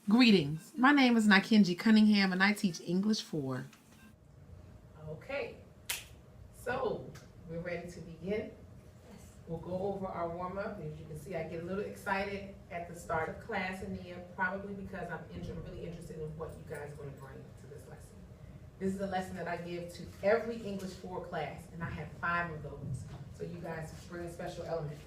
Greetings. My name is Nkenge Cunningham and I teach English 4. Okay, so we're ready to begin. We'll go over our warm-up. As you can see, I get a little excited at the start of class, Ania, probably because I'm really interested in what you guys are going to bring to this lesson. This is a lesson that I give to every English 4 class, and I have 5 of those. So you guys bring a special element.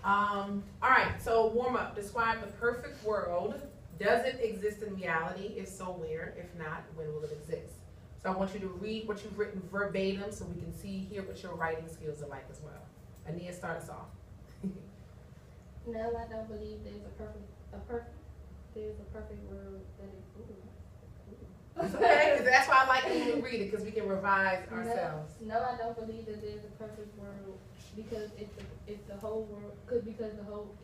All right, so warm-up. Describe the perfect world. Does it exist in reality? If so, where? If not, when will it exist? So I want you to read what you've written verbatim so we can hear what your writing skills are like as well. Ania, start us off. No, I don't believe there's a perfect world that is. It's okay, that's why I like when you read it, because we can revise ourselves. No, I don't believe that there's a perfect world because if the whole world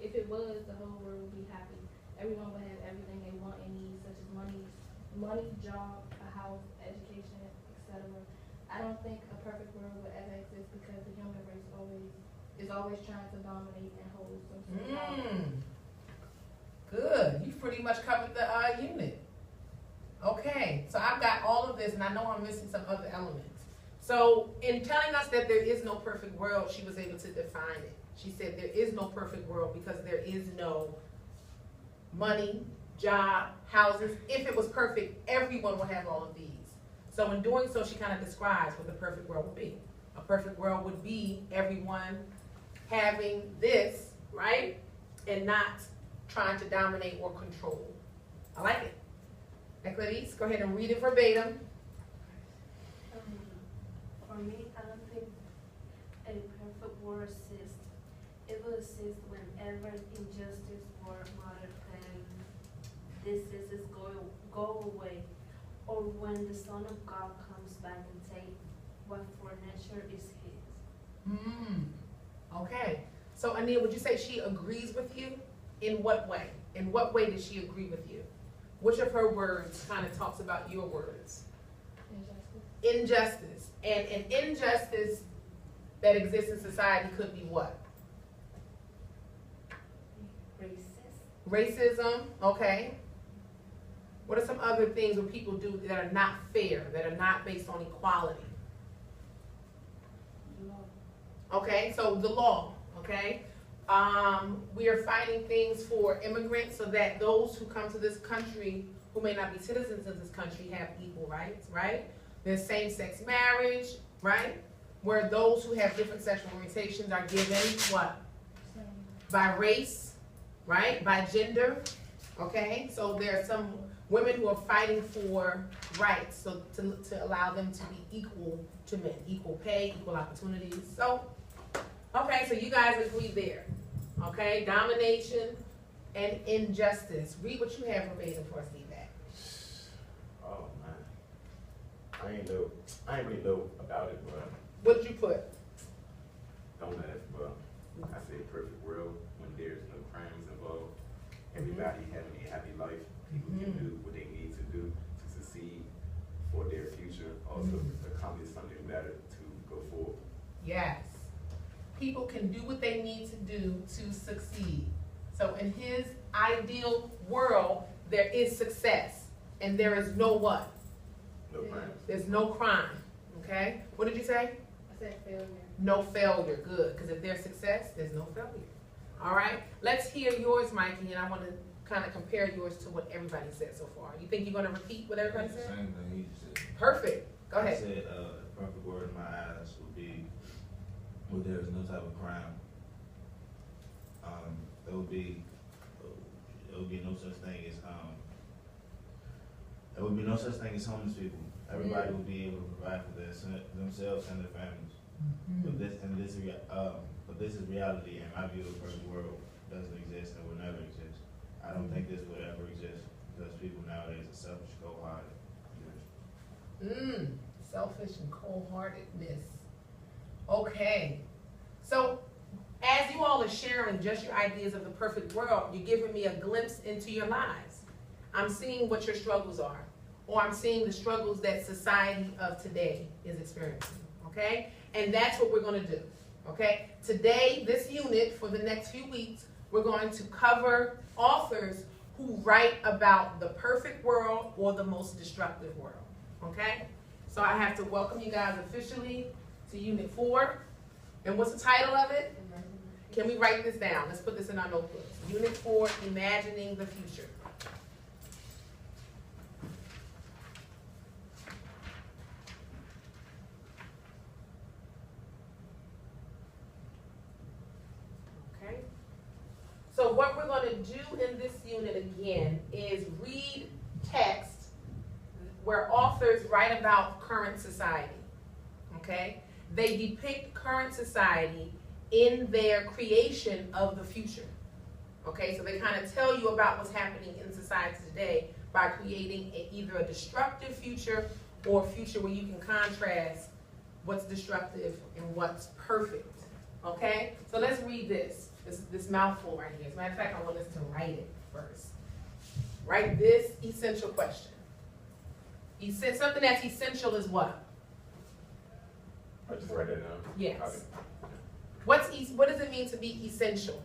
if it was, the whole world would be happy. Everyone would have everything they want and need, such as money, job, a house, education, etc. I don't think a perfect world would ever exist because the human race is always trying to dominate and hold some sort of power. Good. You pretty much covered the unit. Okay, so I've got all of this, and I know I'm missing some other elements. So in telling us that there is no perfect world, she was able to define it. She said there is no perfect world because there is no money, job, houses. If it was perfect, everyone would have all of these. So in doing so, she kind of describes what the perfect world would be. A perfect world would be everyone having this, right? And not trying to dominate or control. I like it. Clarice, go ahead and read it verbatim. For me, I don't think a perfect world exists. It will exist whenever injustice or murder and diseases go away, or when the Son of God comes back and takes what for nature is His. Okay. So, Ania, would you say she agrees with you? In what way? In what way does she agree with you? Which of her words kind of talks about your words? Injustice. And an injustice that exists in society could be what? Racism, okay. What are some other things where people do that are not fair, that are not based on equality? Okay, so the law, okay. We are fighting things for immigrants so that those who come to this country who may not be citizens of this country have equal rights, right? There's same-sex marriage, right? Where those who have different sexual orientations are given what? By race, right? By gender, okay? So there are some women who are fighting for rights, so to allow them to be equal to men, equal pay, equal opportunities. So, okay, so you guys agree there, okay? Domination and injustice. Read what you have verbatim for us, feedback. Oh man, I ain't really know about it, but What did you put? don't ask. But I say perfect world when there's no crimes involved. Everybody having a happy life. People can do what they need to do to succeed for their future. Also accomplish something better to go forward. Yes. People can do what they need to do to succeed. So in his ideal world, there is success. And there is no what? No crimes. There's no crime. Okay? What did you say? I said failure. No failure. Good. Because if there's success, there's no failure. All right? Let's hear yours, Mikey, and I want to kind of compare yours to what everybody said so far. You think you're going to repeat what everybody said? Same thing he said. Perfect. Go ahead. I said, the perfect word in my eyes would be where there is no type of crime. There would be no such thing as homeless people. Everybody would be able to provide for themselves and their families. But this is reality, and my view of the perfect world doesn't exist and will never exist. I don't think this would ever exist because people nowadays are selfish, cold-hearted. Selfish and cold-heartedness. Okay. So, as you all are sharing just your ideas of the perfect world, you're giving me a glimpse into your lives. I'm seeing what your struggles are, or I'm seeing the struggles that society of today is experiencing, okay? And that's what we're going to do, okay? Today, this unit, for the next few weeks, we're going to cover authors who write about the perfect world or the most destructive world, okay? So I have to welcome you guys officially to Unit 4. And what's the title of it? Can we write this down? Let's put this in our notebooks. Unit 4, Imagining the Future. Okay. So what we're going to do in this unit again is read text where authors write about current society. Okay? They depict current society in their creation of the future. Okay, so they kind of tell you about what's happening in society today by creating either a destructive future or a future where you can contrast what's destructive and what's perfect. Okay, so let's read this mouthful right here. As a matter of fact, I want us to write it first. Write this essential question. Something that's essential is what? I just write that down. Yes. What does it mean to be essential?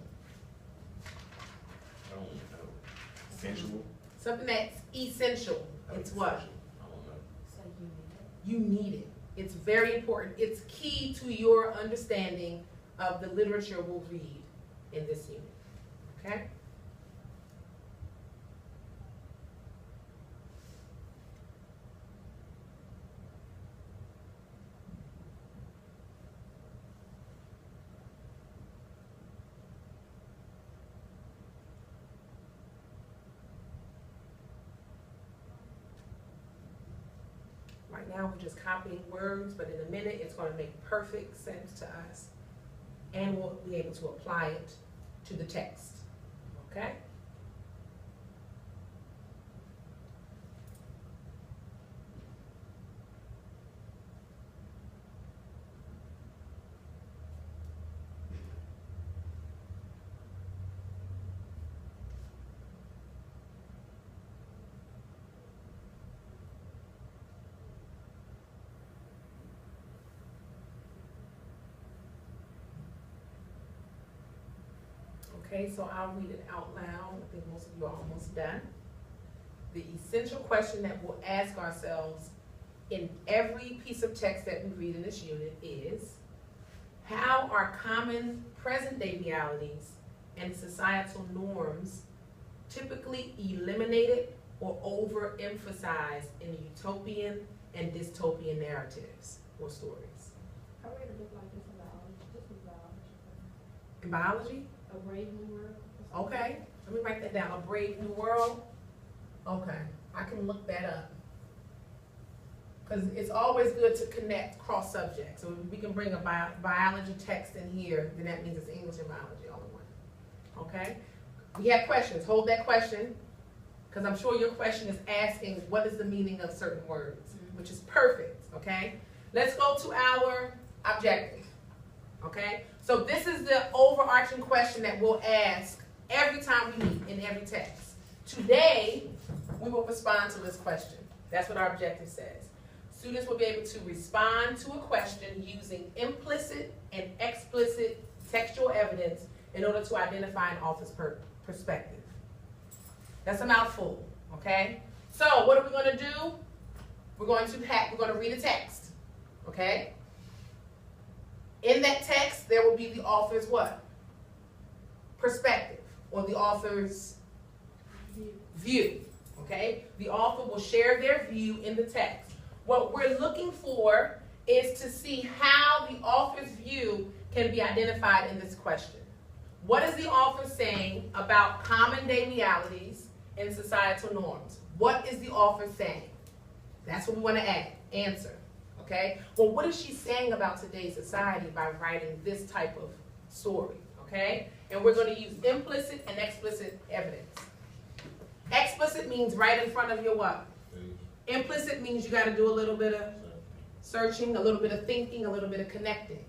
I don't know. Sensual? Something that's essential. It's what? I don't know. So You need it. It's very important. It's key to your understanding of the literature we'll read in this unit. Okay? Right now, we're just copying words, but in a minute, it's going to make perfect sense to us, and we'll be able to apply it to the text. Okay? Okay, so I'll read it out loud. I think most of you are almost done. The essential question that we'll ask ourselves in every piece of text that we read in this unit is, how are common present-day realities and societal norms typically eliminated or overemphasized in utopian and dystopian narratives or stories? I read a book like this in biology. This was biology. In biology? A Brave New World. Okay, let me write that down. A Brave New World. Okay, I can look that up. Because it's always good to connect cross subjects. So if we can bring a biology text in here, then that means it's English and biology all in one. Okay? We have questions. Hold that question. Because I'm sure your question is asking, what is the meaning of certain words? Which is perfect. Okay? Let's go to our objective. Okay? So this is the overarching question that we'll ask every time we meet in every text. Today, we will respond to this question. That's what our objective says. Students will be able to respond to a question using implicit and explicit textual evidence in order to identify an author's perspective. That's a mouthful, okay? So what are we going to do? We're going to read a text, okay? In that text, there will be the author's what? Perspective, or the author's view, okay? The author will share their view in the text. What we're looking for is to see how the author's view can be identified in this question. What is the author saying about common day realities and societal norms? What is the author saying? That's what we want to answer. Okay? Well, what is she saying about today's society by writing this type of story? Okay? And we're going to use implicit and explicit evidence. Explicit means right in front of your what? Implicit means you got to do a little bit of searching, a little bit of thinking, a little bit of connecting.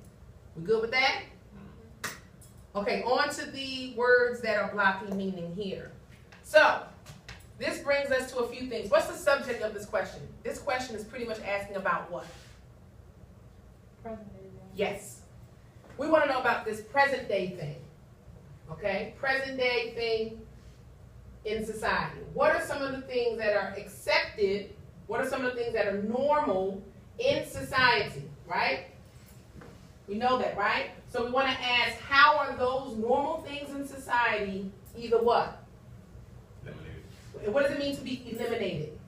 We good with that? Okay, on to the words that are blocking meaning here. So, this brings us to a few things. What's the subject of this question? This question is pretty much asking about what? Present day. Yes. We want to know about this present day thing. Okay? Present day thing in society? What are some of the things that are accepted? What are some of the things that are normal in society, right? We know that, right? So we want to ask, how are those normal things in society either what? Eliminated. What does it mean to be eliminated?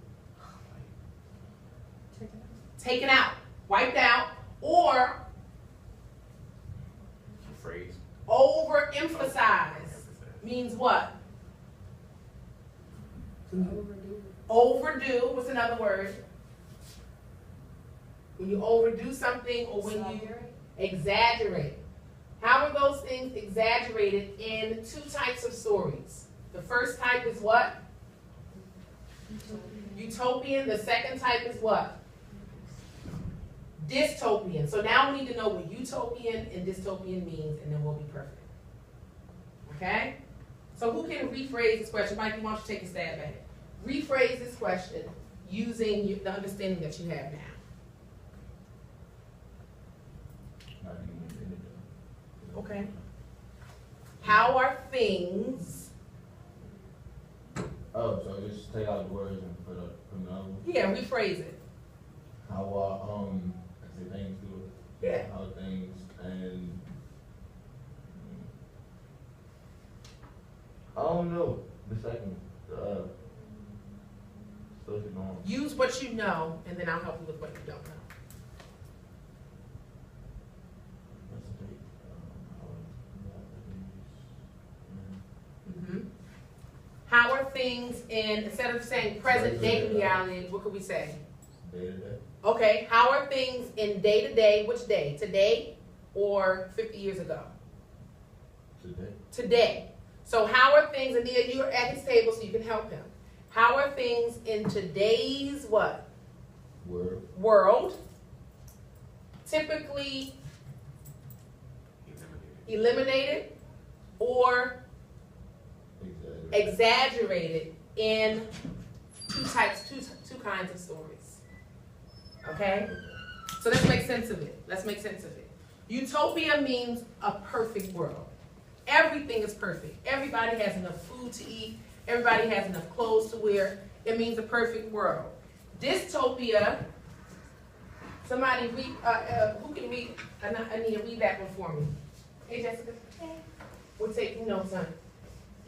Taken out, wiped out, or Phrase. overemphasized. Means what? Overdue. Overdo, what's another word? When you overdo something or when you exaggerate. How are those things exaggerated in two types of stories? The first type is what? Utopian. The second type is what? Dystopian. So now we need to know what utopian and dystopian means, and then we'll be perfect. Okay? So who can rephrase this question? Mike, why don't you take a stab at it? Rephrase this question using the understanding that you have now. Okay. How are things? Oh, so just take out the words and put another one. Yeah, rephrase it. How are I say things do it. Yeah. How things and I don't know. The second social norm. Use what you know, and then I'll help you with what you don't know. Mm-hmm. How are things in, instead of saying present day reality, what could we say? Day to day. Okay, how are things in day to day, which day? Today or 50 years ago? Today. Today. So how are things, and Nia, you're at his table so you can help him. How are things in today's what? World. Typically eliminated or exaggerated in two kinds of stories. Okay? So let's make sense of it. Utopia means a perfect world. Everything is perfect. Everybody has enough food to eat. Everybody has enough clothes to wear. It means a perfect world. Dystopia, somebody read, who can read? I need to read that one for me. Hey, Jessica. Okay. We're taking notes, son.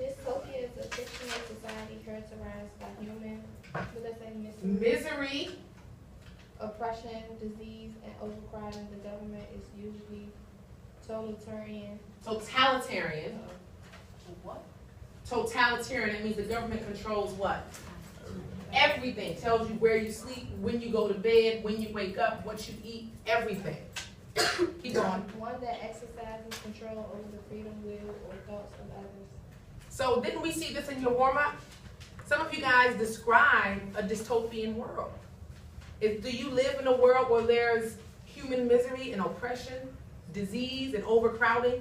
Dystopia is a fictional society characterized by human, what does that mean? Misery, Oppression, disease, and overcrowding. The government is usually totalitarian. totalitarian. What? Totalitarian, that means the government controls what? Everything. Tells you where you sleep, when you go to bed, when you wake up, what you eat, everything. Keep going. One that exercises control over the freedom, will, or thoughts of others. So didn't we see this in your warm-up? Some of you guys describe a dystopian world. Do you live in a world where there's human misery and oppression, disease and overcrowding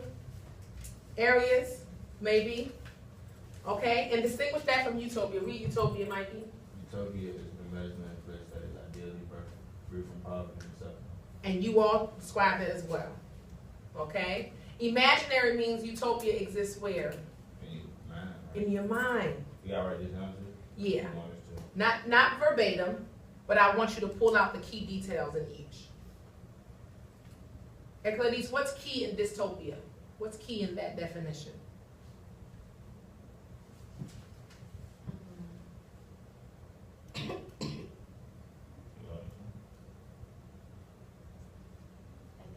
areas? Maybe. Okay, and distinguish that from utopia. Read utopia, Mikey. Utopia is an imaginary place that is ideally perfect, free from poverty and suffering. And you all describe that as well. Okay? Imaginary means utopia exists where? In your mind. Right? In your mind. You gotta write this down too? Yeah. You want us to? Not verbatim, but I want you to pull out the key details in each. And Clarice, what's key in dystopia? What's key in that definition? I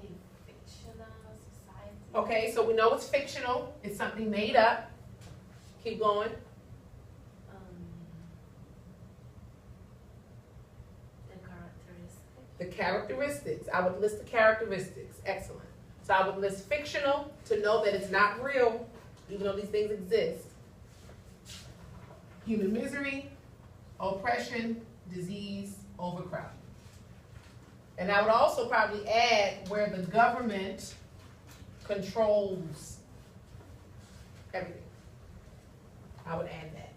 think fictional society. Okay, so we know it's fictional. It's something made up. Keep going. The characteristics. The characteristics. I would list the characteristics. Excellent. So I would list fictional to know that it's not real, even though these things exist. Human misery, oppression, disease, overcrowding. And I would also probably add where the government controls everything. I would add that.